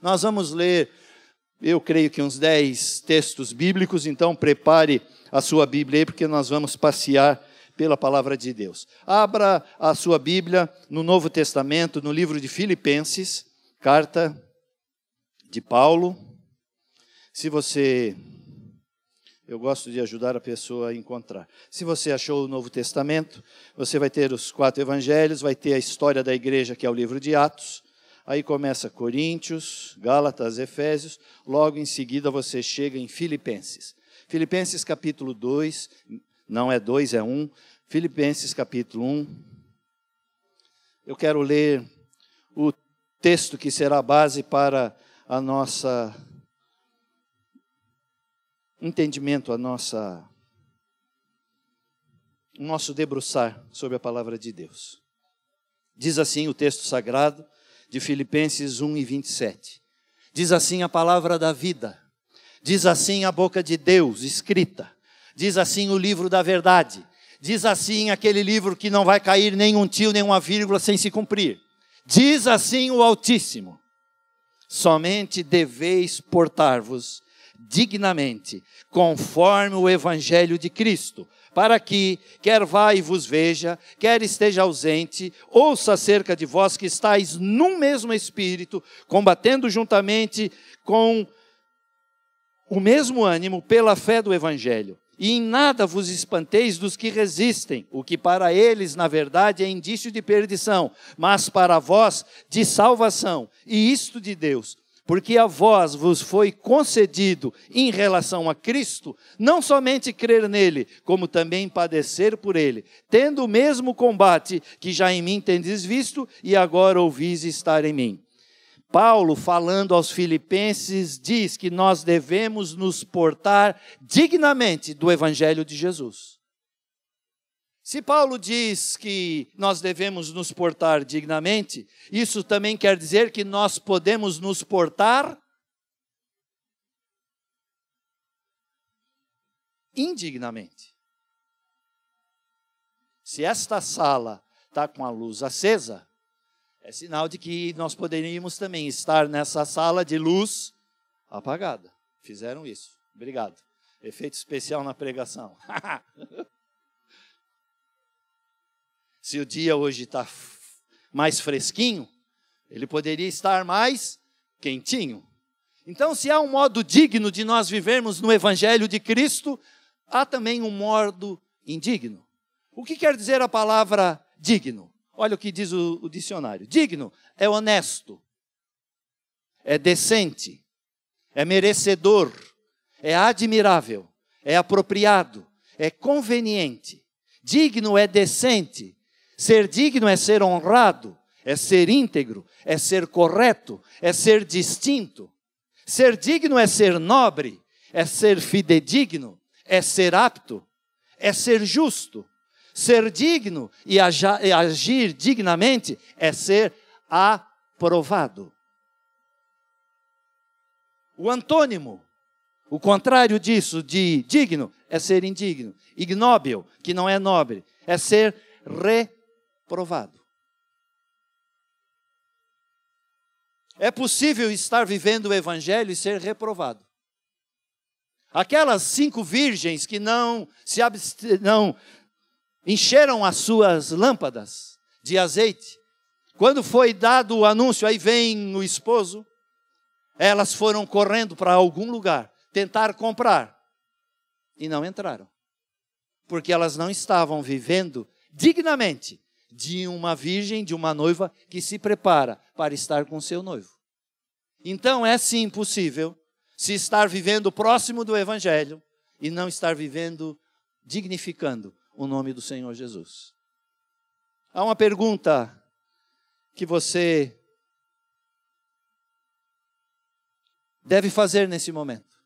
Nós vamos ler, eu creio que uns 10 textos bíblicos, então prepare a sua Bíblia aí, porque nós vamos passear pela palavra de Deus. Abra a sua Bíblia no Novo Testamento, no livro de Filipenses, carta de Paulo. Eu gosto de ajudar a pessoa a encontrar. Se você achou o Novo Testamento, você vai ter os 4 evangelhos, vai ter a história da igreja, que é o livro de Atos. Aí começa Coríntios, Gálatas, Efésios. Logo em seguida você chega em Filipenses. Filipenses capítulo 2, não é 2, é 1. Filipenses capítulo 1. Eu quero ler o texto que será a base para a nossa entendimento, o nosso debruçar sobre a palavra de Deus. Diz assim o texto sagrado de Filipenses 1:27. Diz assim a palavra da vida. Diz assim a boca de Deus escrita. Diz assim o livro da verdade. Diz assim aquele livro que não vai cair nem um tio, nem uma vírgula sem se cumprir. Diz assim o Altíssimo: somente deveis portar-vos dignamente, conforme o Evangelho de Cristo, para que, quer vá e vos veja, quer esteja ausente, ouça acerca de vós que estáis num mesmo Espírito, combatendo juntamente com o mesmo ânimo pela fé do Evangelho. E em nada vos espanteis dos que resistem, o que para eles, na verdade, é indício de perdição, mas para vós de salvação, e isto de Deus. Porque a vós vos foi concedido, em relação a Cristo, não somente crer nele, como também padecer por ele, tendo o mesmo combate que já em mim tendes visto, e agora ouvis estar em mim. Paulo, falando aos filipenses, diz que nós devemos nos portar dignamente do Evangelho de Jesus. Se Paulo diz que nós devemos nos portar dignamente, isso também quer dizer que nós podemos nos portar indignamente. Se esta sala está com a luz acesa, é sinal de que nós poderíamos também estar nessa sala de luz apagada. Fizeram isso. Obrigado. Efeito especial na pregação. Se o dia hoje está mais fresquinho, ele poderia estar mais quentinho. Então, se há um modo digno de nós vivermos no Evangelho de Cristo, há também um modo indigno. O que quer dizer a palavra digno? Olha o que diz o dicionário. Digno é honesto, é decente, é merecedor, é admirável, é apropriado, é conveniente. Digno é decente. Ser digno é ser honrado, é ser íntegro, é ser correto, é ser distinto. Ser digno é ser nobre, é ser fidedigno, é ser apto, é ser justo. Ser digno e agir dignamente é ser aprovado. O antônimo, o contrário disso, de digno, é ser indigno. Ignóbil, que não é nobre, é ser reprovado. É possível estar vivendo o Evangelho e ser reprovado. Aquelas 5 virgens que não encheram as suas lâmpadas de azeite, quando foi dado o anúncio, aí vem o esposo, elas foram correndo para algum lugar, tentar comprar, e não entraram, porque elas não estavam vivendo dignamente de uma virgem, de uma noiva que se prepara para estar com seu noivo. Então é sim possível se estar vivendo próximo do Evangelho e não estar vivendo dignificando o nome do Senhor Jesus. Há uma pergunta que você deve fazer nesse momento.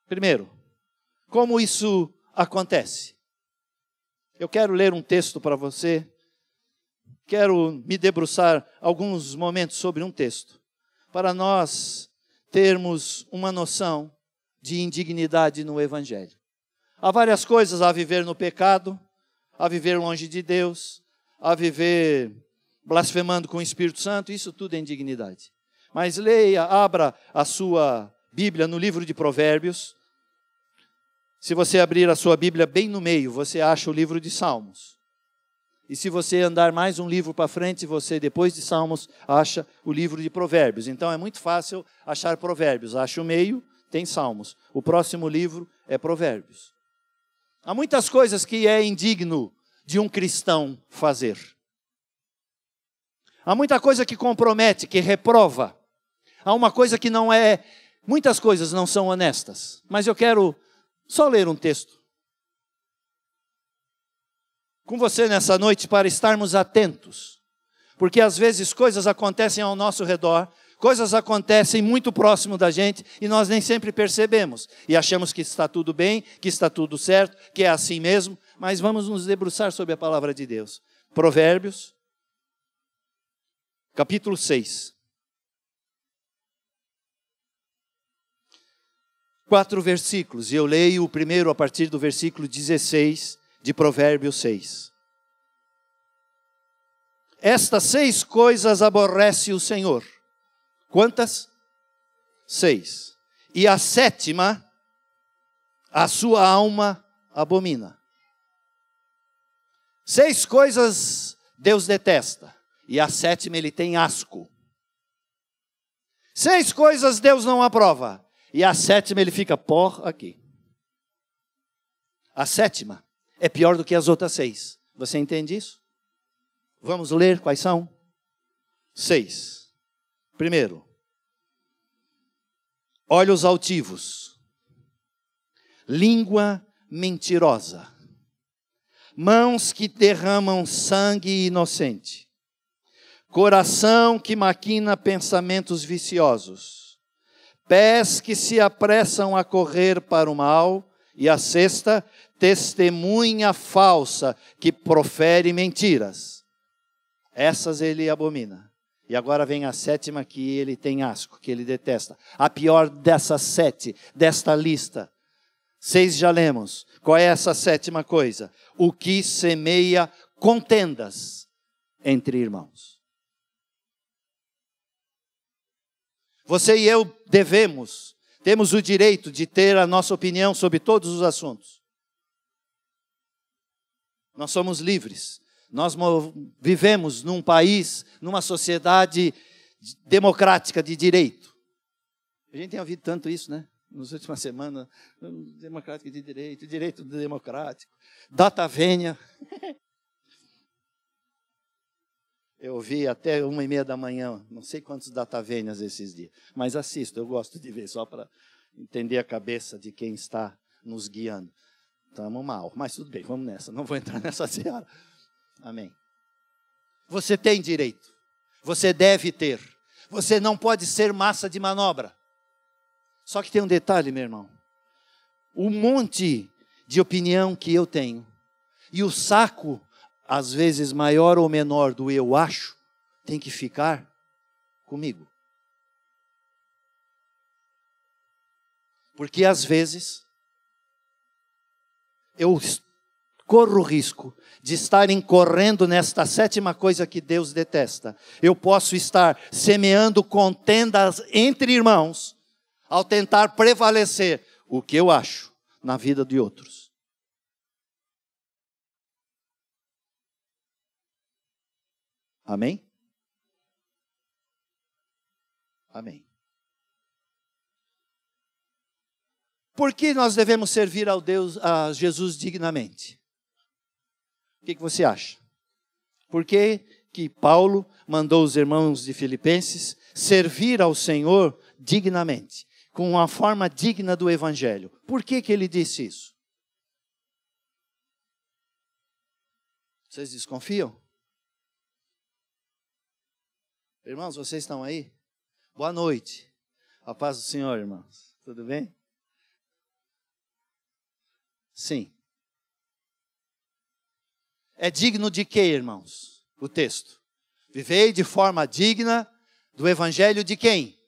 Primeiro, como isso acontece? Eu quero ler um texto para você. Quero me debruçar alguns momentos sobre um texto, para nós termos uma noção de indignidade no Evangelho. Há várias coisas a viver no pecado, a viver longe de Deus, a viver blasfemando com o Espírito Santo, isso tudo é indignidade. Mas leia, abra a sua Bíblia no livro de Provérbios. Se você abrir a sua Bíblia bem no meio, você acha o livro de Salmos. E se você andar mais um livro para frente, você, depois de Salmos, acha o livro de Provérbios. Então é muito fácil achar Provérbios. Acha o meio, tem Salmos. O próximo livro é Provérbios. Há muitas coisas que é indigno de um cristão fazer. Há muita coisa que compromete, que reprova. Há uma coisa que não é... Muitas coisas não são honestas. Mas eu quero só ler um texto com você nessa noite para estarmos atentos. Porque às vezes coisas acontecem ao nosso redor, coisas acontecem muito próximo da gente e nós nem sempre percebemos. E achamos que está tudo bem, que está tudo certo, que é assim mesmo. Mas vamos nos debruçar sobre a palavra de Deus. Provérbios, capítulo 6. 4 versículos, e eu leio o primeiro a partir do versículo 16 de Provérbios 6. Estas 6 coisas aborrece o Senhor. Quantas? 6. E a 7ª, a sua alma abomina. 6 coisas Deus detesta, e a 7ª ele tem asco. 6 coisas Deus não aprova, e a 7ª ele fica aqui. A 7ª é pior do que as outras 6. Você entende isso? Vamos ler quais são? 6. Primeiro, olhos altivos, língua mentirosa, mãos que derramam sangue inocente, coração que maquina pensamentos viciosos, pés que se apressam a correr para o mal, e a 6ª, testemunha falsa que profere mentiras. Essas ele abomina. E agora vem a 7ª que ele tem asco, que ele detesta. A pior dessas 7, desta lista. 6 já lemos. Qual é essa 7ª coisa? O que semeia contendas entre irmãos. Você e eu temos o direito de ter a nossa opinião sobre todos os assuntos. Nós somos livres. Nós vivemos num país, numa sociedade democrática de direito. A gente tem ouvido tanto isso, né? Nas últimas semanas, democrática de direito, direito democrático, data vênia. Eu ouvi até 1h30 da manhã, não sei quantos datavênias esses dias, mas assisto, eu gosto de ver, só para entender a cabeça de quem está nos guiando. Estamos mal, mas tudo bem, vamos nessa, não vou entrar nessa seara. Amém. Você tem direito, você deve ter, você não pode ser massa de manobra. Só que tem um detalhe, meu irmão, o monte de opinião que eu tenho, e o saco às vezes maior ou menor do eu acho, tem que ficar comigo. Porque às vezes eu corro o risco de estar incorrendo nesta 7ª coisa que Deus detesta. Eu posso estar semeando contendas entre irmãos ao tentar prevalecer o que eu acho na vida de outros. Amém? Amém. Por que nós devemos servir a Jesus dignamente? O que você acha? Por que Paulo mandou os irmãos de Filipenses servir ao Senhor dignamente, com uma forma digna do Evangelho? Por que ele disse isso? Vocês desconfiam? Irmãos, vocês estão aí? Boa noite. A paz do Senhor, irmãos. Tudo bem? Sim. É digno de quê, irmãos? O texto. Vivei de forma digna do Evangelho de quem?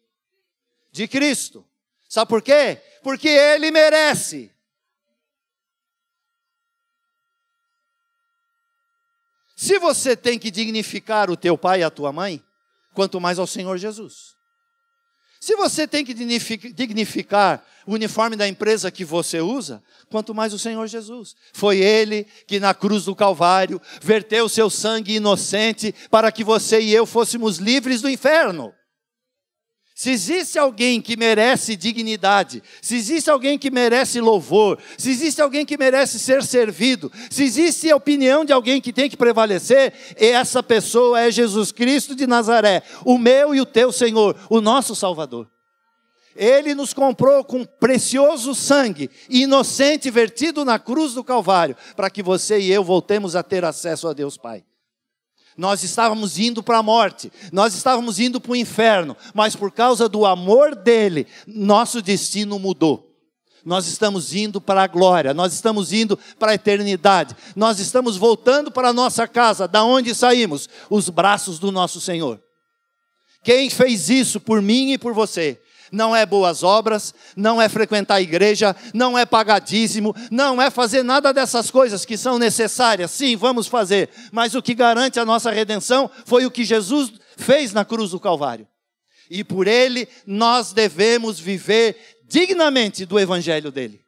De Cristo. Sabe por quê? Porque Ele merece. Se você tem que dignificar o teu pai e a tua mãe, quanto mais ao Senhor Jesus. Se você tem que dignificar o uniforme da empresa que você usa, quanto mais o Senhor Jesus. Foi Ele que na cruz do Calvário verteu o seu sangue inocente para que você e eu fôssemos livres do inferno. Se existe alguém que merece dignidade, se existe alguém que merece louvor, se existe alguém que merece ser servido, se existe a opinião de alguém que tem que prevalecer, essa pessoa é Jesus Cristo de Nazaré, o meu e o teu Senhor, o nosso Salvador. Ele nos comprou com precioso sangue, inocente, vertido na cruz do Calvário, para que você e eu voltemos a ter acesso a Deus Pai. Nós estávamos indo para a morte, nós estávamos indo para o inferno, mas por causa do amor dele, nosso destino mudou. Nós estamos indo para a glória, nós estamos indo para a eternidade, nós estamos voltando para a nossa casa, da onde saímos, os braços do nosso Senhor. Quem fez isso por mim e por você? Não é boas obras, não é frequentar a igreja, não é pagar dízimo, não é fazer nada dessas coisas que são necessárias. Sim, vamos fazer, mas o que garante a nossa redenção foi o que Jesus fez na cruz do Calvário. E por ele nós devemos viver dignamente do evangelho dele.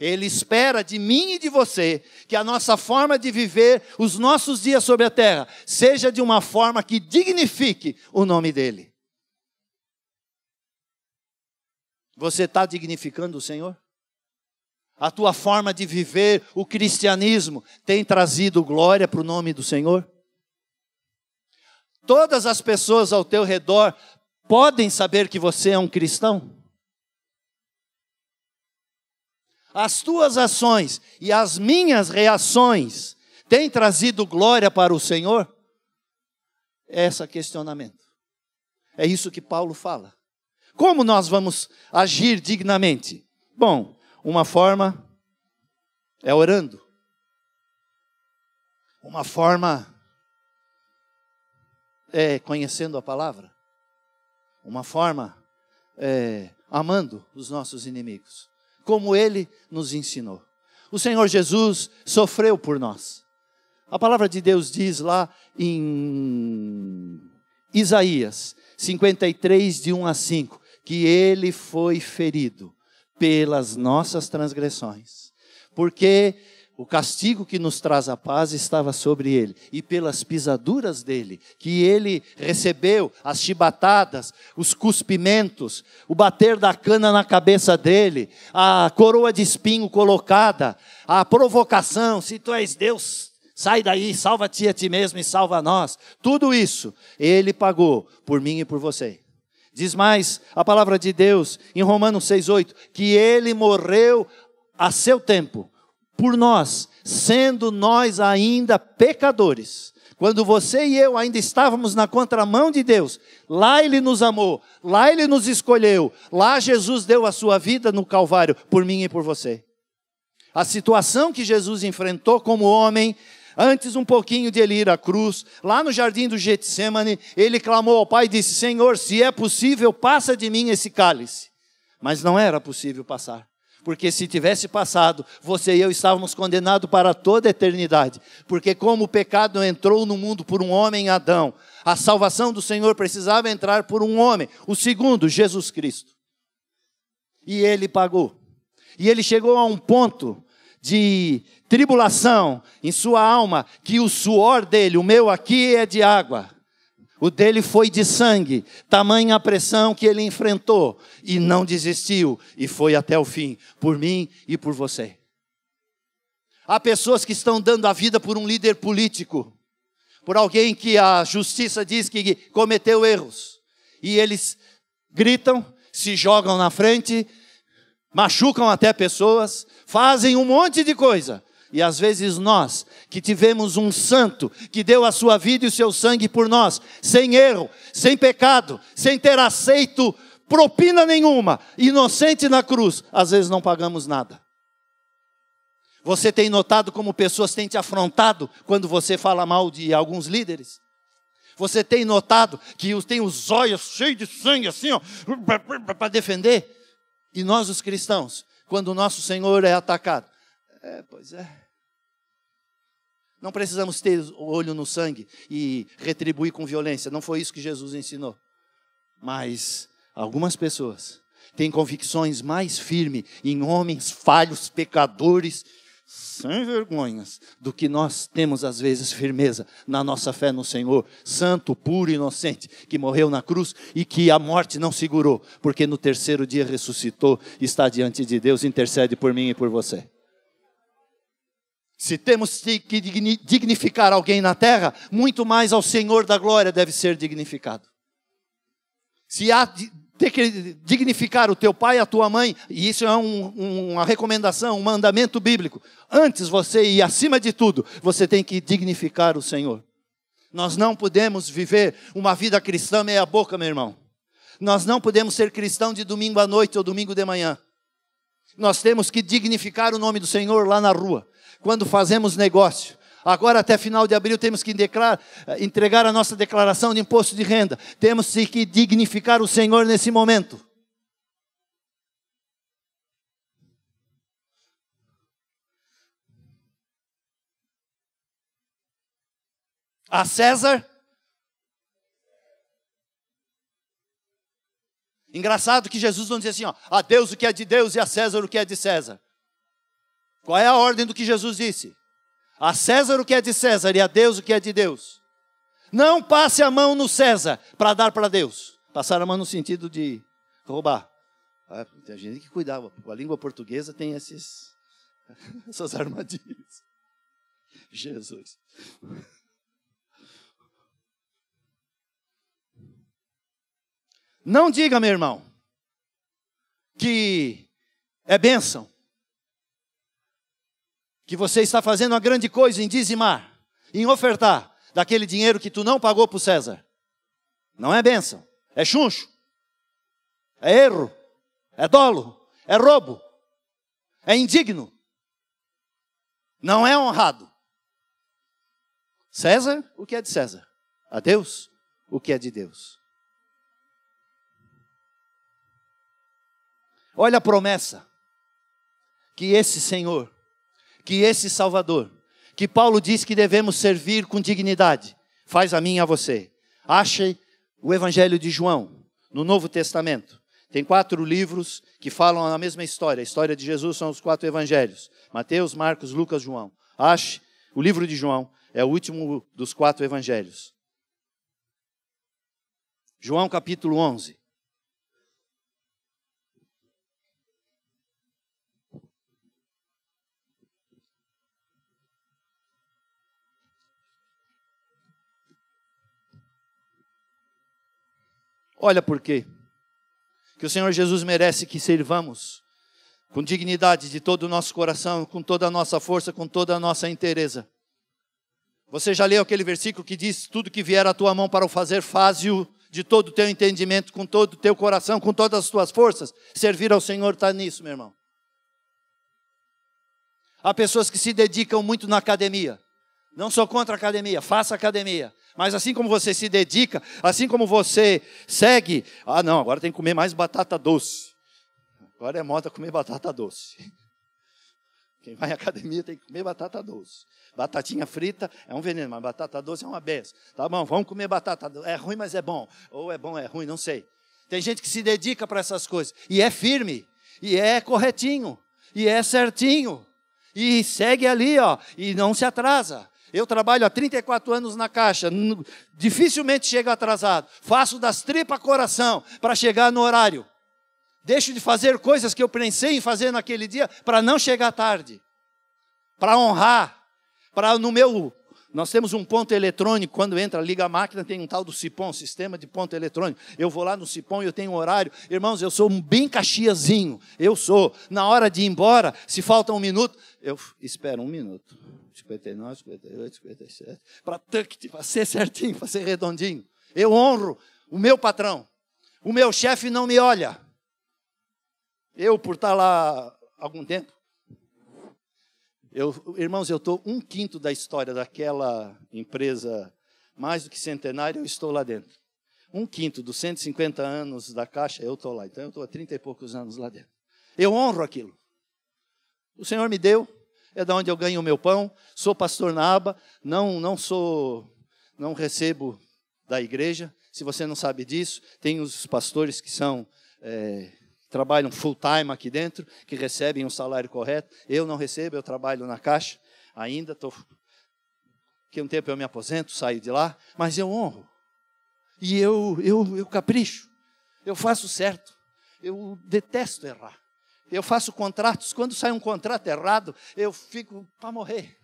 Ele espera de mim e de você que a nossa forma de viver os nossos dias sobre a terra seja de uma forma que dignifique o nome dele. Você está dignificando o Senhor? A tua forma de viver o cristianismo tem trazido glória para o nome do Senhor? Todas as pessoas ao teu redor podem saber que você é um cristão? As tuas ações e as minhas reações têm trazido glória para o Senhor? Esse é o questionamento. É isso que Paulo fala. Como nós vamos agir dignamente? Bom, uma forma é orando. Uma forma é conhecendo a palavra. Uma forma é amando os nossos inimigos. Como Ele nos ensinou. O Senhor Jesus sofreu por nós. A palavra de Deus diz lá em Isaías 53, de 1 a 5, que Ele foi ferido pelas nossas transgressões, porque o castigo que nos traz a paz estava sobre Ele, e pelas pisaduras dele, que Ele recebeu as chibatadas, os cuspimentos, o bater da cana na cabeça dele, a coroa de espinho colocada, a provocação, se tu és Deus, sai daí, salva-te a ti mesmo e salva a nós. Tudo isso Ele pagou por mim e por você. Diz mais a palavra de Deus em Romanos 6,8, que Ele morreu a seu tempo por nós, sendo nós ainda pecadores. Quando você e eu ainda estávamos na contramão de Deus, lá Ele nos amou, lá Ele nos escolheu, lá Jesus deu a sua vida no Calvário por mim e por você. A situação que Jesus enfrentou como homem, antes um pouquinho de ele ir à cruz, lá no jardim do Getsemane, ele clamou ao Pai e disse: Senhor, se é possível, passa de mim esse cálice. Mas não era possível passar, porque se tivesse passado, você e eu estávamos condenados para toda a eternidade, porque como o pecado entrou no mundo por um homem, Adão, a salvação do Senhor precisava entrar por um homem, o segundo, Jesus Cristo. E Ele pagou. E Ele chegou a um ponto de tribulação em sua alma, que o suor dele, o meu aqui é de água, o dele foi de sangue, tamanha a pressão que ele enfrentou, e não desistiu, e foi até o fim, por mim e por você. Há pessoas que estão dando a vida por um líder político, por alguém que a justiça diz que cometeu erros, e eles gritam, se jogam na frente, machucam até pessoas, fazem um monte de coisa. E às vezes nós, que tivemos um santo, que deu a sua vida e o seu sangue por nós, sem erro, sem pecado, sem ter aceito propina nenhuma, inocente na cruz, às vezes não pagamos nada. Você tem notado como pessoas têm te afrontado quando você fala mal de alguns líderes? Você tem notado que tem os olhos cheios de sangue assim, ó, para defender? E nós, os cristãos, quando o nosso Senhor é atacado, pois é. Não precisamos ter o olho no sangue e retribuir com violência. Não foi isso que Jesus ensinou. Mas Algumas pessoas têm convicções mais firmes em homens falhos, pecadores, sem vergonhas, do que nós temos às vezes firmeza na nossa fé no Senhor, santo, puro, inocente, que morreu na cruz e que a morte não segurou, porque no terceiro dia ressuscitou, está diante de Deus, intercede por mim e por você. Se temos que dignificar alguém na terra, muito mais ao Senhor da glória deve ser dignificado. Se há ter que dignificar o teu pai e a tua mãe, e isso é uma recomendação, um mandamento bíblico, antes você ir acima de tudo, você tem que dignificar o Senhor. Nós não podemos viver uma vida cristã meia boca, meu irmão. Nós não podemos ser cristão de domingo à noite ou domingo de manhã. Nós temos que dignificar o nome do Senhor lá na rua, quando fazemos negócio. Agora até final de abril temos que entregar a nossa declaração de imposto de renda. Temos que dignificar o Senhor nesse momento. A César. Engraçado que Jesus não diz assim, ó, a Deus o que é de Deus e a César o que é de César. Qual é a ordem do que Jesus disse? A César o que é de César e a Deus o que é de Deus. Não passe a mão no César para dar para Deus. Passar a mão no sentido de roubar. Tem gente que cuidar. A língua portuguesa tem essas armadilhas. Jesus. Não diga, meu irmão, que é bênção, que você está fazendo uma grande coisa em dizimar, em ofertar daquele dinheiro que tu não pagou para o César. Não é bênção, é chuncho, é erro, é dolo, é roubo, é indigno, não é honrado. César, o que é de César? A Deus, o que é de Deus. Olha a promessa que esse Senhor, que esse Salvador, que Paulo diz que devemos servir com dignidade, faz a mim e a você. Ache o Evangelho de João, no Novo Testamento. Tem 4 livros que falam a mesma história. A história de Jesus são os 4 evangelhos. Mateus, Marcos, Lucas, João. Ache o livro de João, é o último dos 4 evangelhos. João capítulo 11. Olha por quê. Que o Senhor Jesus merece que sirvamos com dignidade de todo o nosso coração, com toda a nossa força, com toda a nossa inteireza. Você já leu aquele versículo que diz, tudo que vier à tua mão para o fazer, faze-o de todo o teu entendimento, com todo o teu coração, com todas as tuas forças. Servir ao Senhor está nisso, meu irmão. Há pessoas que se dedicam muito na academia. Não sou contra a academia, faça academia. Mas assim como você se dedica, assim como você segue, não, agora tem que comer mais batata doce. Agora é moda comer batata doce. Quem vai à academia tem que comer batata doce. Batatinha frita é um veneno, mas batata doce é uma benção. Tá bom, vamos comer batata doce. É ruim, mas é bom. Ou é bom, é ruim, não sei. Tem gente que se dedica para essas coisas. E é firme, e é corretinho, e é certinho. E segue ali, ó, e não se atrasa. Eu trabalho há 34 anos na Caixa, dificilmente chego atrasado. Faço das tripas coração para chegar no horário. Deixo de fazer coisas que eu pensei em fazer naquele dia para não chegar tarde. Para honrar. Nós temos um ponto eletrônico, quando entra, liga a máquina, tem um tal do Cipom, sistema de ponto eletrônico. Eu vou lá no Cipom e eu tenho um horário. Irmãos, eu sou bem caxiazinho. Eu sou. Na hora de ir embora, se falta 1 minuto, eu espero 1 minuto. 59, 58, 57, para ser certinho, para ser redondinho. Eu honro o meu patrão. O meu chefe não me olha. Eu, por estar lá há algum tempo, irmãos, eu estou 1/5 da história daquela empresa mais do que centenária, eu estou lá dentro. 1/5 dos 150 anos da Caixa, eu estou lá. Então, eu estou há 30 e poucos anos lá dentro. Eu honro aquilo. O Senhor me deu. É da onde eu ganho o meu pão, sou pastor na aba, não recebo da igreja, Se você não sabe disso, tem os pastores que trabalham full time aqui dentro, que recebem um salário correto. Eu não recebo, eu trabalho na Caixa. Ainda que um tempo eu me aposento, saio de lá, mas eu honro. E eu capricho. Eu faço certo. Eu detesto errar. Eu faço contratos. Quando sai um contrato errado, eu fico para morrer.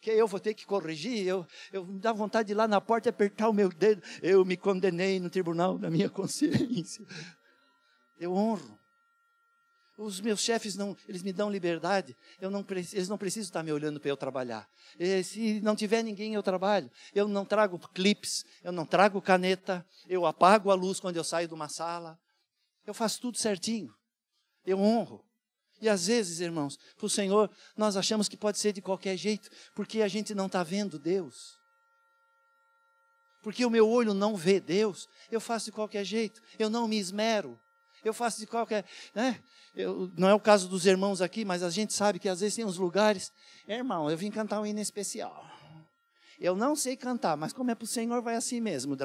Que eu vou ter que corrigir. Eu me dá vontade de ir lá na porta e apertar o meu dedo. Eu me condenei no tribunal da minha consciência. Eu honro. Os meus chefes, eles me dão liberdade. Eles não precisam estar me olhando para eu trabalhar. Se não tiver ninguém, eu trabalho. Eu não trago clips, eu não trago caneta. Eu apago a luz quando eu saio de uma sala. Eu faço tudo certinho. Eu honro. E às vezes, irmãos, para o Senhor, nós achamos que pode ser de qualquer jeito, porque a gente não está vendo Deus. Porque o meu olho não vê Deus, eu faço de qualquer jeito. Eu não me esmero. Eu faço de qualquer... não é o caso dos irmãos aqui, mas a gente sabe que às vezes tem uns lugares... Irmão, eu vim cantar um hino especial. Eu não sei cantar, mas como é para o Senhor, vai assim mesmo.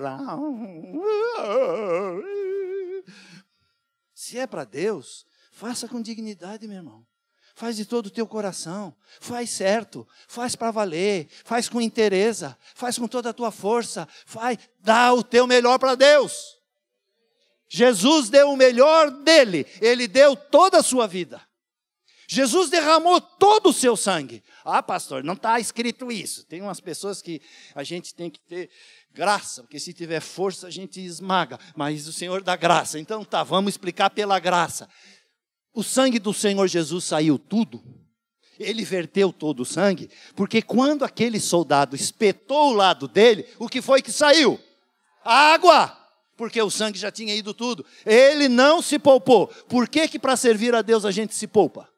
Se é para Deus, faça com dignidade, meu irmão. Faz de todo o teu coração. Faz certo. Faz para valer. Faz com interesse. Faz com toda a tua força. Dá o teu melhor para Deus. Jesus deu o melhor dele. Ele deu toda a sua vida. Jesus derramou todo o seu sangue. Ah, pastor, não está escrito isso. Tem umas pessoas que a gente tem que ter graça, porque se tiver força a gente esmaga. Mas o Senhor dá graça. Então tá, vamos explicar pela graça. O sangue do Senhor Jesus saiu tudo. Ele verteu todo o sangue. Porque quando aquele soldado espetou o lado dele, o que foi que saiu? A água. Porque o sangue já tinha ido tudo. Ele não se poupou. Por que para servir a Deus a gente se poupa?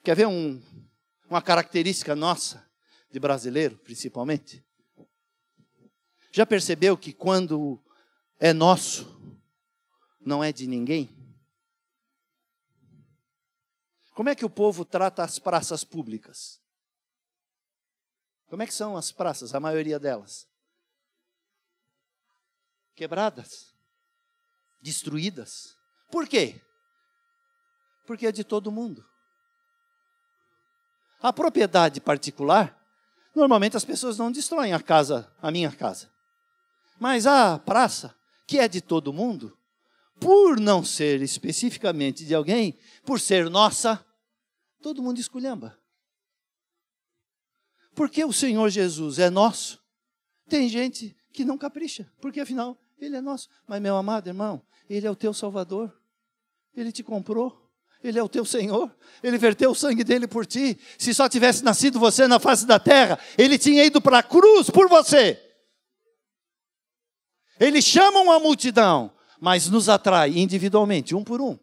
Quer ver uma característica nossa, de brasileiro principalmente? Já percebeu que quando é nosso, não é de ninguém? Como é que o povo trata as praças públicas? Como é que são as praças, a maioria delas? Quebradas, destruídas. Por quê? Porque é de todo mundo. A propriedade particular, normalmente as pessoas não destroem a minha casa. Mas a praça, que é de todo mundo, por não ser especificamente de alguém, por ser nossa, todo mundo esculhamba. Porque o Senhor Jesus é nosso, tem gente que não capricha, porque afinal, Ele é nosso. Mas meu amado irmão, Ele é o teu Salvador, Ele te comprou, Ele é o teu Senhor, Ele verteu o sangue dele por ti. Se só tivesse nascido você na face da terra, Ele tinha ido para a cruz por você. Ele chama uma multidão, mas nos atrai individualmente, um por um.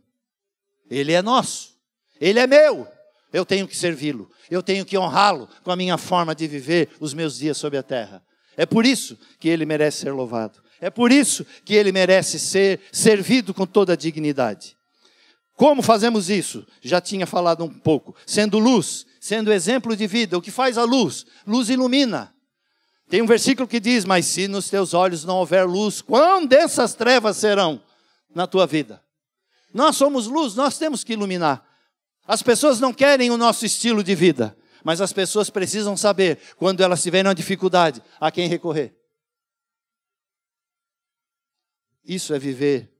Ele é nosso, Ele é meu. Eu tenho que servi-lo, eu tenho que honrá-lo com a minha forma de viver os meus dias sobre a terra. É por isso que Ele merece ser louvado. É por isso que Ele merece ser servido com toda a dignidade. Como fazemos isso? Já tinha falado um pouco. Sendo luz, sendo exemplo de vida. O que faz a luz? Luz ilumina. Tem um versículo que diz, mas se nos teus olhos não houver luz, quão densas trevas serão na tua vida? Nós somos luz, nós temos que iluminar. As pessoas não querem o nosso estilo de vida, mas as pessoas precisam saber, quando elas tiverem uma dificuldade, a quem recorrer. Isso é viver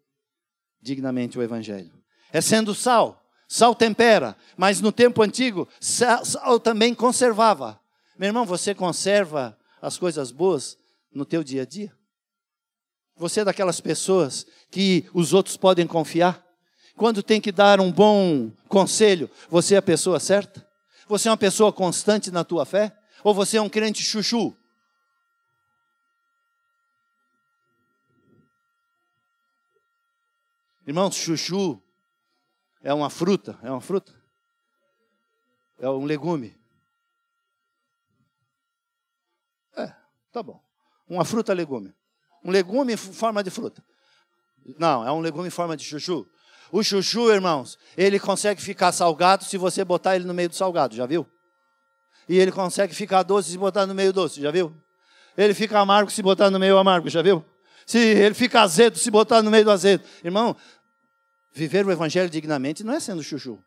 dignamente o Evangelho. É sendo sal. Sal tempera, mas no tempo antigo, sal também conservava. Meu irmão, você conserva as coisas boas no teu dia a dia? Você é daquelas pessoas que os outros podem confiar? Quando tem que dar um bom conselho, você é a pessoa certa? Você é uma pessoa constante na tua fé? Ou você é um crente chuchu? Irmãos, chuchu é uma fruta? É uma fruta? É um legume? Tá bom. Uma fruta legume. Um legume em forma de fruta. Não, é um legume em forma de chuchu. O chuchu, irmãos, ele consegue ficar salgado se você botar ele no meio do salgado, já viu? E ele consegue ficar doce se botar no meio doce, já viu? Ele fica amargo se botar no meio amargo, já viu? Se ele fica azedo se botar no meio do azedo. Irmão, viver o evangelho dignamente não é sendo chuchu.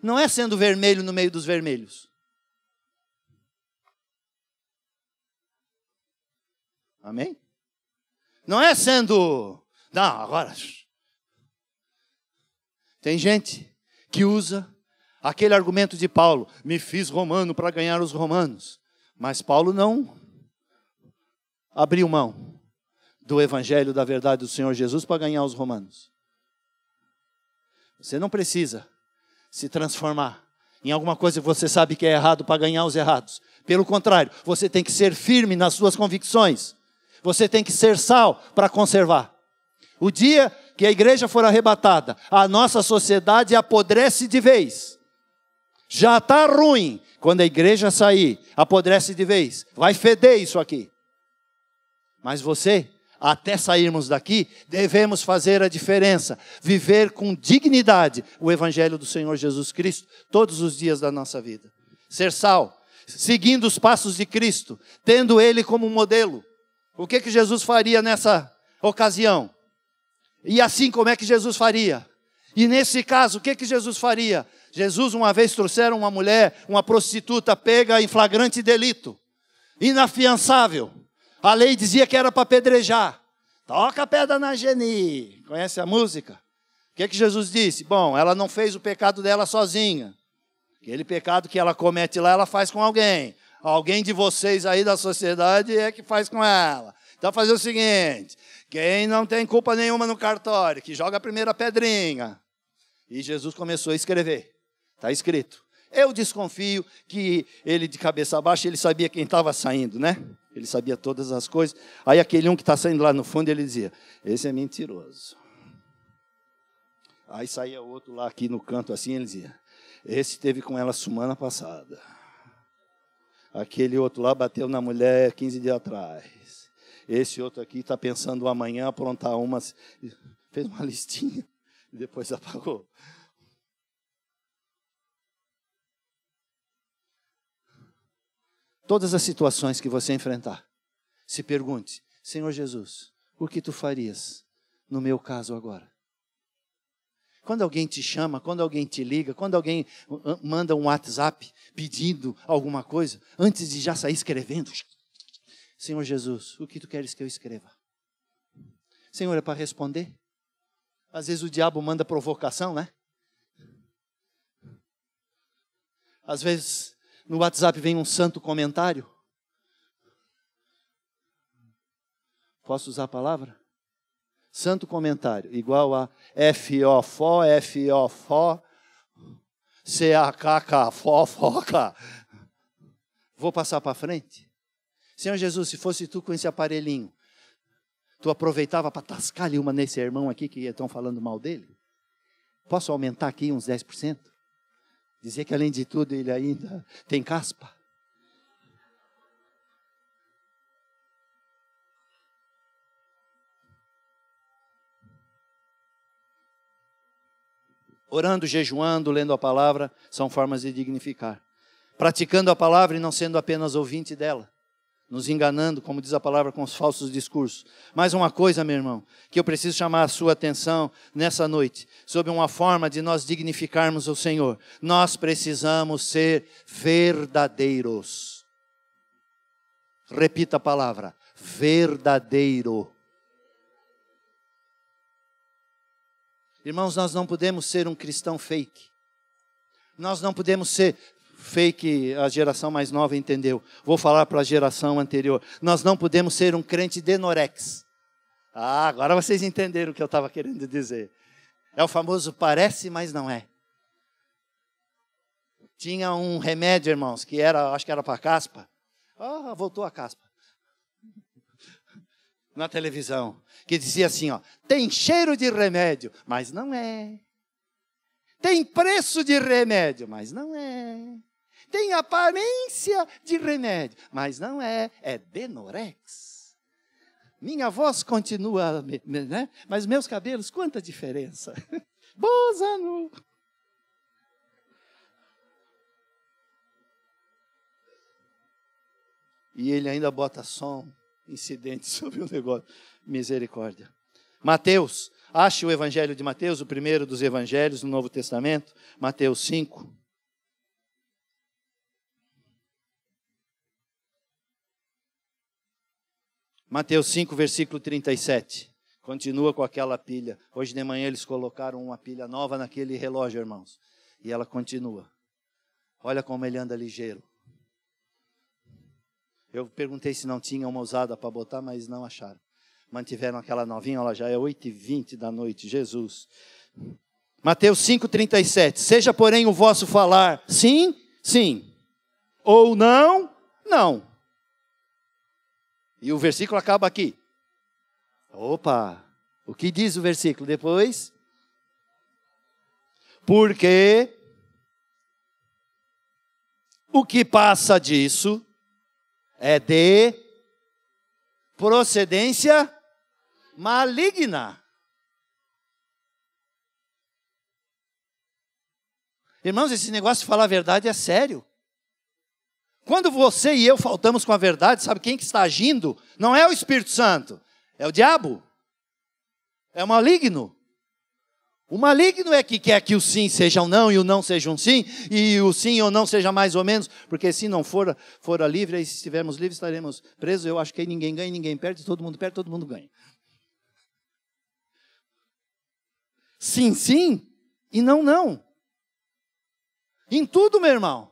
Não é sendo vermelho no meio dos vermelhos. Amém? Não é sendo... Não, agora... Tem gente que usa aquele argumento de Paulo. Me fiz romano para ganhar os romanos. Mas Paulo não abriu mão do evangelho da verdade do Senhor Jesus para ganhar os romanos. Você não precisa se transformar em alguma coisa que você sabe que é errado para ganhar os errados. Pelo contrário, você tem que ser firme nas suas convicções. Você tem que ser sal para conservar. O dia que a igreja for arrebatada, a nossa sociedade apodrece de vez. Já está ruim. Quando a igreja sair, apodrece de vez. Vai feder isso aqui. Mas você, até sairmos daqui, devemos fazer a diferença. Viver com dignidade o evangelho do Senhor Jesus Cristo todos os dias da nossa vida. Ser sal, seguindo os passos de Cristo, tendo Ele como modelo. O que Jesus faria nessa ocasião? E assim, como é que Jesus faria? E nesse caso, o que Jesus faria? Jesus uma vez trouxeram uma mulher, uma prostituta pega em flagrante delito, inafiançável. A lei dizia que era para apedrejar. Toca a pedra na Geni. Conhece a música? O que Jesus disse? Bom, ela não fez o pecado dela sozinha. Aquele pecado que ela comete lá, ela faz com alguém. Alguém de vocês aí da sociedade é que faz com ela. Então, fazer o seguinte: quem não tem culpa nenhuma no cartório, que joga a primeira pedrinha. E Jesus começou a escrever. Está escrito. Eu desconfio que ele, de cabeça baixa, ele sabia quem estava saindo, né? Ele sabia todas as coisas. Aí aquele um que está saindo lá no fundo, ele dizia, esse é mentiroso. Aí saía outro lá aqui no canto assim, ele dizia, esse teve com ela semana passada. Aquele outro lá bateu na mulher 15 dias atrás. Esse outro aqui está pensando amanhã aprontar uma. Fez uma listinha e depois apagou. Todas as situações que você enfrentar, se pergunte, Senhor Jesus, o que tu farias no meu caso agora? Quando alguém te chama, quando alguém te liga, quando alguém manda um WhatsApp pedindo alguma coisa, antes de já sair escrevendo, Senhor Jesus, o que tu queres que eu escreva? Senhor, é para responder? Às vezes o diabo manda provocação, né? Às vezes no WhatsApp vem um santo comentário. Posso usar a palavra? Santo comentário, igual a F-O-Fó, F-O-Fó, C-A-K-K, fofoca. Vou passar para frente? Senhor Jesus, se fosse tu com esse aparelhinho, tu aproveitava para tascar-lhe uma nesse irmão aqui que estão falando mal dele? Posso aumentar aqui uns 10%? Dizer que além de tudo ele ainda tem caspa? Orando, jejuando, lendo a palavra, são formas de dignificar. Praticando a palavra e não sendo apenas ouvinte dela. Nos enganando, como diz a palavra, com os falsos discursos. Mais uma coisa, meu irmão, que eu preciso chamar a sua atenção nessa noite, sobre uma forma de nós dignificarmos o Senhor. Nós precisamos ser verdadeiros. Repita a palavra, verdadeiro. Irmãos, nós não podemos ser um cristão fake. Nós não podemos ser fake, a geração mais nova entendeu. Vou falar para a geração anterior. Nós não podemos ser um crente denorex. Ah, agora vocês entenderam o que eu estava querendo dizer. É o famoso parece, mas não é. Tinha um remédio, irmãos, que era, acho que era para caspa. Ah, voltou a caspa. Na televisão, que dizia assim, ó, tem cheiro de remédio, mas não é. Tem preço de remédio, mas não é. Tem aparência de remédio, mas não é. É Denorex. Minha voz continua, né? Mas meus cabelos, quanta diferença. Bozano. E ele ainda bota som, incidente sobre o negócio. Misericórdia. Mateus, ache o Evangelho de Mateus, o primeiro dos Evangelhos no Novo Testamento, Mateus 5. Mateus 5, versículo 37. Continua com aquela pilha. Hoje de manhã eles colocaram uma pilha nova naquele relógio, irmãos. E ela continua. Olha como ele anda ligeiro. Eu perguntei se não tinha uma usada para botar, mas não acharam. Mantiveram aquela novinha, ela já é 8h20 da noite. Jesus. Mateus 5, 37. Seja, porém, o vosso falar sim, sim. Ou não, não. E o versículo acaba aqui. Opa! O que diz o versículo depois? Porque o que passa disso é de procedência maligna. Irmãos, esse negócio de falar a verdade é sério. Quando você e eu faltamos com a verdade, sabe quem que está agindo? Não é o Espírito Santo, é o diabo. É o maligno. O maligno é que quer que o sim seja um não e o não seja um sim, e o sim ou não seja mais ou menos, porque se não fora livre, e se estivermos livres estaremos presos. Eu acho que aí ninguém ganha, ninguém perde, todo mundo perde, todo mundo ganha. Sim, sim, e não, não. Em tudo, meu irmão.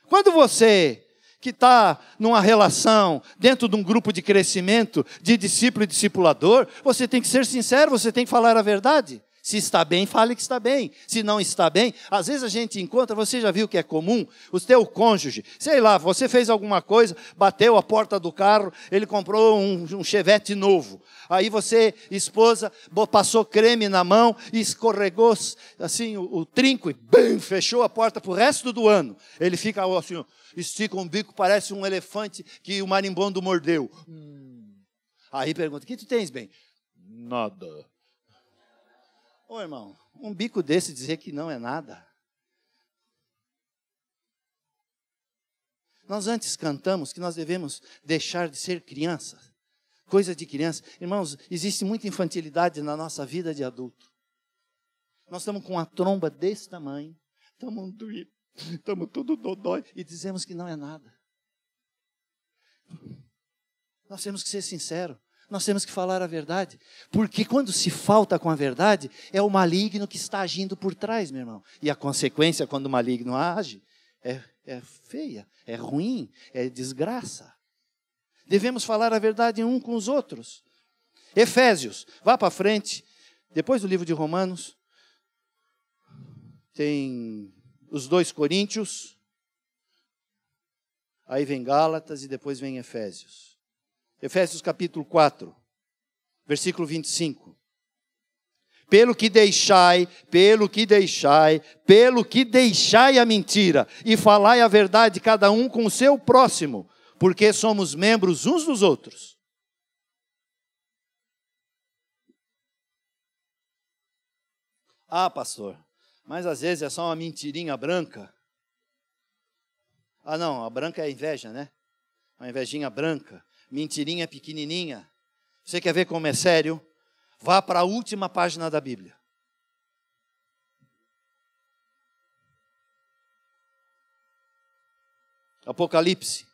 Quando você que está numa relação, dentro de um grupo de crescimento, de discípulo e discipulador, você tem que ser sincero, você tem que falar a verdade. Se está bem, fale que está bem. Se não está bem, às vezes a gente encontra, você já viu que é comum, o teu cônjuge, sei lá, você fez alguma coisa, bateu a porta do carro, ele comprou um Chevette novo. Aí você, esposa, passou creme na mão e escorregou assim o trinco e bam, fechou a porta para o resto do ano. Ele fica assim, estica um bico, parece um elefante que o marimbondo mordeu. Aí pergunta, o que tu tens, bem? Nada. Ô irmão, um bico desse dizer que não é nada. Nós antes cantamos que nós devemos deixar de ser crianças. Coisa de criança. Irmãos, existe muita infantilidade na nossa vida de adulto. Nós estamos com uma tromba desse tamanho, estamos doídos, estamos tudo dodói e dizemos que não é nada. Nós temos que ser sinceros. Nós temos que falar a verdade, porque quando se falta com a verdade, é o maligno que está agindo por trás, meu irmão. E a consequência, quando o maligno age, é feia, é ruim, é desgraça. Devemos falar a verdade um com os outros. Efésios, vá para frente, depois do livro de Romanos, tem os 2 Coríntios, aí vem Gálatas e depois vem Efésios. Efésios capítulo 4, versículo 25. Pelo que deixai a mentira e falai a verdade cada um com o seu próximo, porque somos membros uns dos outros. Ah, pastor, mas às vezes é só uma mentirinha branca. Ah, não, a branca é inveja, né? Uma invejinha branca. Mentirinha pequenininha. Você quer ver como é sério? Vá para a última página da Bíblia. Apocalipse.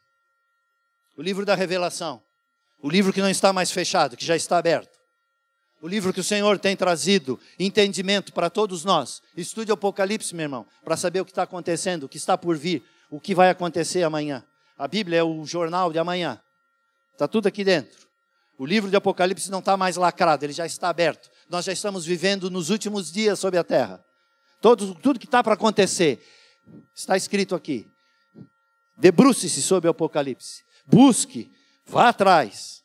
O livro da revelação. O livro que não está mais fechado, que já está aberto. O livro que o Senhor tem trazido entendimento para todos nós. Estude o Apocalipse, meu irmão, para saber o que está acontecendo, o que está por vir, o que vai acontecer amanhã. A Bíblia é o jornal de amanhã. Está tudo aqui dentro. O livro de Apocalipse não está mais lacrado, ele já está aberto. Nós já estamos vivendo nos últimos dias sobre a terra. Tudo que está para acontecer está escrito aqui. Debruce-se sobre o Apocalipse. Busque, vá atrás,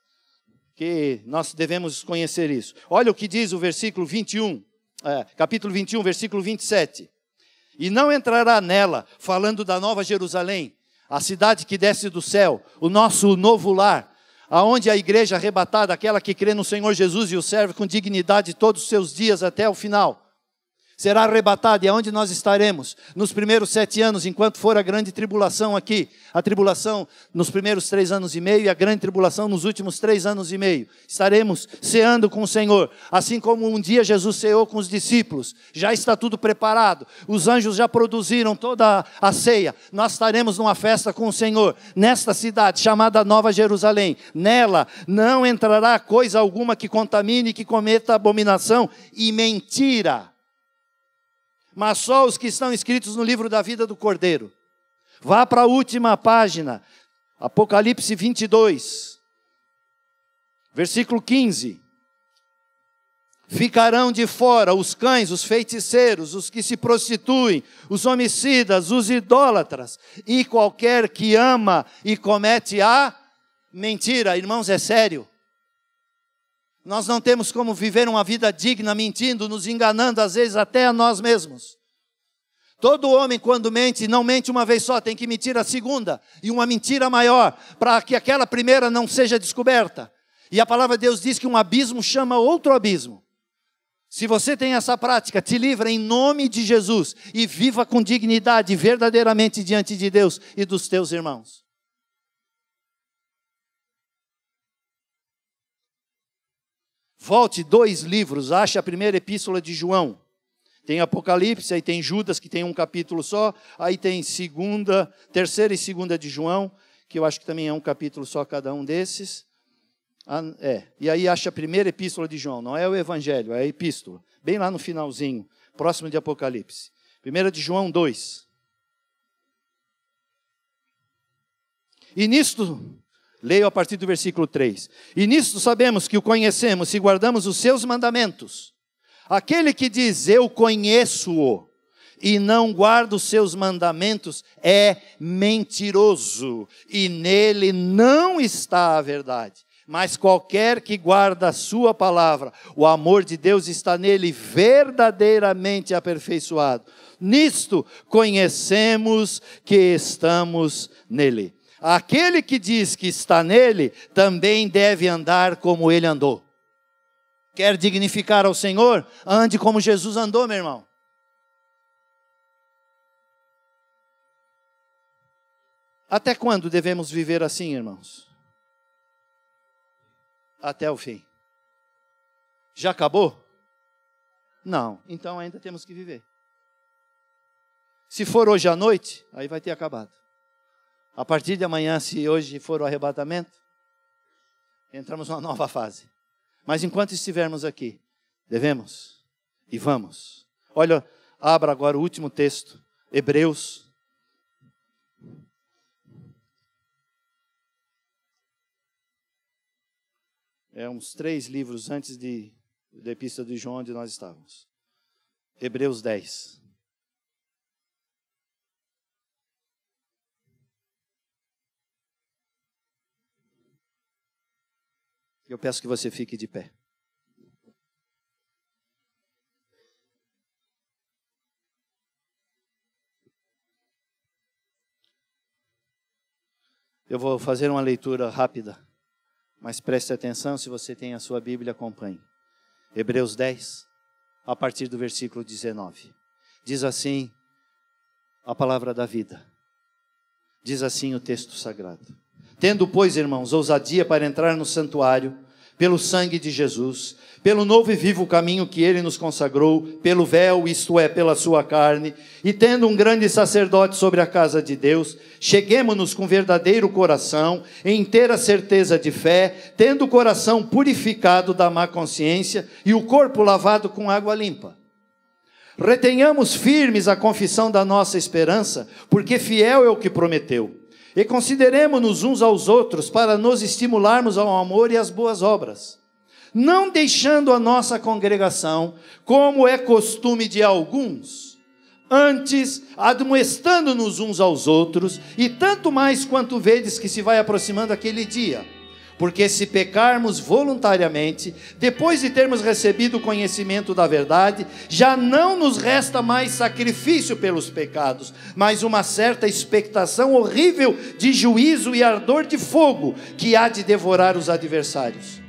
que nós devemos conhecer isso. Olha o que diz o versículo 21, capítulo 21, versículo 27. E não entrará nela, falando da Nova Jerusalém, a cidade que desce do céu, o nosso novo lar, aonde a igreja arrebatada, aquela que crê no Senhor Jesus e o serve com dignidade todos os seus dias até o final, será arrebatada. E aonde nós estaremos? Nos primeiros 7 anos, enquanto for a grande tribulação aqui. A tribulação nos primeiros 3 anos e meio e a grande tribulação nos últimos 3 anos e meio. Estaremos ceando com o Senhor. Assim como um dia Jesus ceou com os discípulos. Já está tudo preparado. Os anjos já produziram toda a ceia. Nós estaremos numa festa com o Senhor. Nesta cidade chamada Nova Jerusalém. Nela não entrará coisa alguma que contamine, que cometa abominação e mentira. Mas só os que estão escritos no livro da vida do Cordeiro. Vá para a última página, Apocalipse 22, versículo 15. Ficarão de fora os cães, os feiticeiros, os que se prostituem, os homicidas, os idólatras, e qualquer que ama e comete a mentira. Irmãos, é sério. Nós não temos como viver uma vida digna mentindo, nos enganando, às vezes até a nós mesmos. Todo homem, quando mente, não mente uma vez só, tem que mentir a segunda, e uma mentira maior, para que aquela primeira não seja descoberta. E a palavra de Deus diz que um abismo chama outro abismo. Se você tem essa prática, te livra em nome de Jesus, e viva com dignidade, verdadeiramente diante de Deus e dos teus irmãos. Volte 2 livros, ache a primeira epístola de João. Tem Apocalipse, aí tem Judas, que tem um capítulo só. Aí tem terceira e segunda de João, que eu acho que também é um capítulo só cada um desses. E aí acha a primeira epístola de João, não é o evangelho, é a epístola. Bem lá no finalzinho, próximo de Apocalipse. 1 de João 2. E nisto... Leio a partir do versículo 3. E nisto sabemos que o conhecemos, se guardamos os seus mandamentos. Aquele que diz, eu conheço-o, e não guarda os seus mandamentos, é mentiroso, e nele não está a verdade. Mas qualquer que guarda a sua palavra, o amor de Deus está nele verdadeiramente aperfeiçoado. Nisto conhecemos que estamos nele. Aquele que diz que está nele, também deve andar como ele andou. Quer dignificar ao Senhor? Ande como Jesus andou, meu irmão. Até quando devemos viver assim, irmãos? Até o fim. Já acabou? Não, então ainda temos que viver. Se for hoje à noite, aí vai ter acabado. A partir de amanhã, se hoje for o arrebatamento, entramos numa nova fase. Mas enquanto estivermos aqui, devemos e vamos. Olha, abra agora o último texto, Hebreus. É uns 3 livros antes da Epístola de João, onde nós estávamos. Hebreus 10. Eu peço que você fique de pé. Eu vou fazer uma leitura rápida, mas preste atenção, se você tem a sua Bíblia, acompanhe. Hebreus 10, a partir do versículo 19. Diz assim a palavra da vida. Diz assim o texto sagrado. Tendo, pois, irmãos, ousadia para entrar no santuário, pelo sangue de Jesus, pelo novo e vivo caminho que ele nos consagrou, pelo véu, isto é, pela sua carne, e tendo um grande sacerdote sobre a casa de Deus, cheguemo-nos com verdadeiro coração, em inteira certeza de fé, tendo o coração purificado da má consciência e o corpo lavado com água limpa. Retenhamos firmes a confissão da nossa esperança, porque fiel é o que prometeu. E consideremo-nos uns aos outros para nos estimularmos ao amor e às boas obras, não deixando a nossa congregação, como é costume de alguns, antes admoestando-nos uns aos outros, e tanto mais quanto vedes que se vai aproximando aquele dia. Porque se pecarmos voluntariamente, depois de termos recebido o conhecimento da verdade, já não nos resta mais sacrifício pelos pecados, mas uma certa expectação horrível de juízo e ardor de fogo que há de devorar os adversários.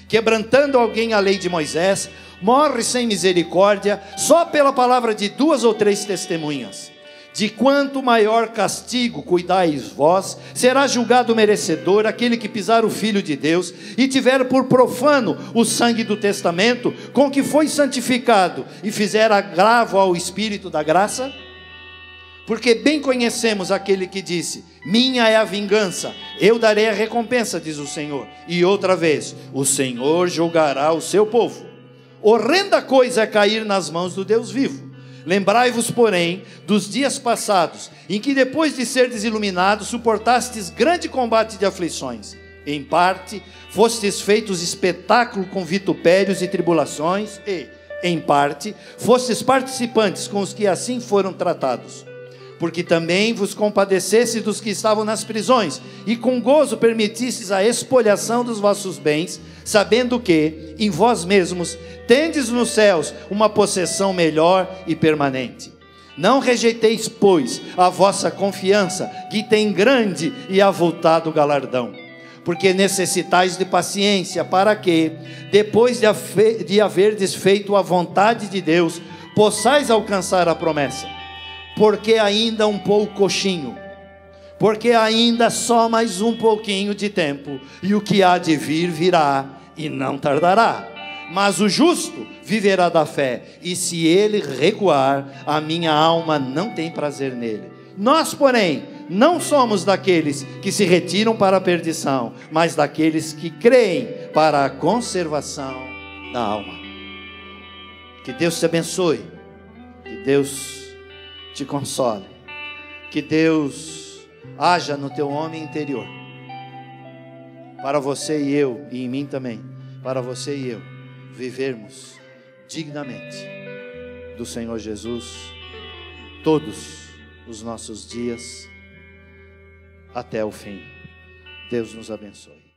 Quebrantando alguém a lei de Moisés, morre sem misericórdia, só pela palavra de 2 ou 3 testemunhas. De quanto maior castigo cuidais vós, será julgado merecedor aquele que pisar o Filho de Deus e tiver por profano o sangue do testamento com que foi santificado e fizer agravo ao Espírito da graça? Porque bem conhecemos aquele que disse: minha é a vingança, eu darei a recompensa, diz o Senhor. E outra vez, o Senhor julgará o seu povo. Horrenda coisa é cair nas mãos do Deus vivo. Lembrai-vos, porém, dos dias passados, em que depois de serdes iluminados, suportastes grande combate de aflições. Em parte, fostes feitos espetáculo com vitupérios e tribulações, e, em parte, fostes participantes com os que assim foram tratados. Porque também vos compadecesse dos que estavam nas prisões, e com gozo permitistes a expoliação dos vossos bens, sabendo que, em vós mesmos, tendes nos céus uma possessão melhor e permanente. Não rejeiteis, pois, a vossa confiança, que tem grande e avultado galardão. Porque necessitais de paciência, para que, depois de haverdes feito a vontade de Deus, possais alcançar a promessa. Porque ainda um poucochinho, porque ainda só mais um pouquinho de tempo, e o que há de vir virá, e não tardará. Mas o justo viverá da fé, e se ele recuar, a minha alma não tem prazer nele. Nós, porém, não somos daqueles que se retiram para a perdição, mas daqueles que creem para a conservação da alma. Que Deus te abençoe, que Deus te console, que Deus haja no teu homem interior, para você e eu, e em mim também, para você e eu, vivermos dignamente do Senhor Jesus, todos os nossos dias, até o fim. Deus nos abençoe.